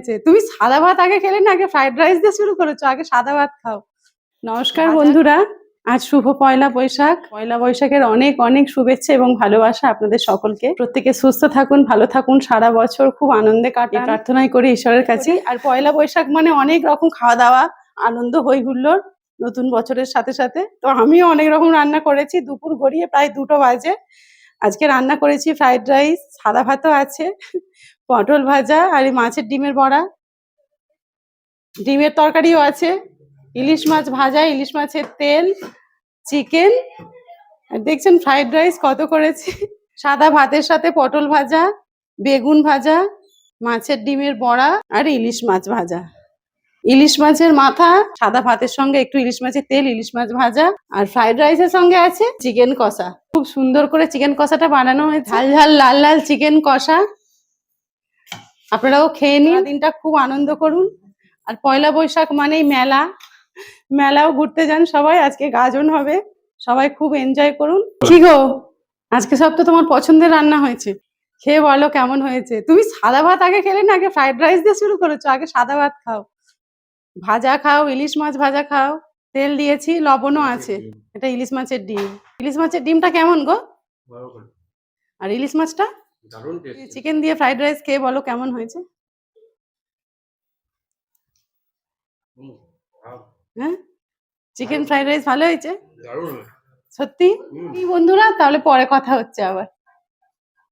হয়েছে? তুমি সাদা ভাত আগে খেলে না, আগে ফ্রাইড রাইস দিয়ে শুরু করেছো? আগে সাদা ভাত খাও। নমস্কার বন্ধুরা, আজ শুভ পয়লা বৈশাখ। পয়লা বৈশাখের অনেক অনেক শুভেচ্ছা এবং ভালোবাসা আপনাদের সকলকে। প্রত্যেকে সুস্থ থাকুন, ভালো থাকুন, সারা বছর খুব আনন্দে কাটান প্রার্থনাই করি ঈশ্বরের কাছে। আর পয়লা বৈশাখ মানে অনেক রকম খাওয়া দাওয়া, আনন্দ, হই হুল্লোড় নতুন বছরের সাথে সাথে। তো আমিও অনেক রকম রান্না করেছি, দুপুর গড়িয়ে প্রায় 2টো বাজে। আজকে রান্না করেছি ফ্রাইড রাইস, সাদা ভাতও আছে, পটল ভাজা আর এই মাছের ডিমের বড়া, ডিমের তরকারিও আছে, ইলিশ মাছ ভাজা, ইলিশ মাছের তেল, চিকেন, আর দেখছেন ফ্রাইড রাইস কত করেছি। সাদা ভাতের সাথে পটল ভাজা, বেগুন ভাজা, মাছের ডিমের বড়া আর ইলিশ মাছ ভাজা। ইলিশ মাছের মাথা, সাদা ভাতের সঙ্গে একটু ইলিশ মাছের তেল, ইলিশ মাছ ভাজা, আর ফ্রাইড রাইসের সঙ্গে আছে চিকেন কষা। খুব সুন্দর করে চিকেন কষাটা বানানো হয়েছে, ঝাল ঝাল লাল লাল চিকেন কষা। আপনারাও খেয়ে নিন, দিনটা খুব আনন্দ করুন। আর পয়লা বৈশাখ মানেই মেলা, মেলাও ঘুরতে যান সবাই। আজকে গাজন হবে, সবাই খুব এনজয় করুন। কি গো, আজকে সব তো তোমার পছন্দের রান্না হয়েছে, খেয়ে বলো কেমন হয়েছে? তুমি সাদা ভাত আগে খেলে না, আগে ফ্রাইড রাইস দিয়ে শুরু করেছো? আগে সাদা ভাত খাও, ভাজা খাও, ইলিশ মাছ ভাজা খাও, তেল দিয়েছি, লবণও আছে। এটা ইলিশ মাছের ডিম। ইলিশ মাছের ডিমটা কেমন গো? আর ইলিশ মাছটা? চিকেন দিয়ে ফ্রাইড রাইস খেয়ে বলো কেমন হয়েছে। হ্যাঁ, চিকেন ফ্রাইড রাইস ভালো হয়েছে সত্যি? বন্ধুরা, তাহলে পরে কথা হচ্ছে আবার।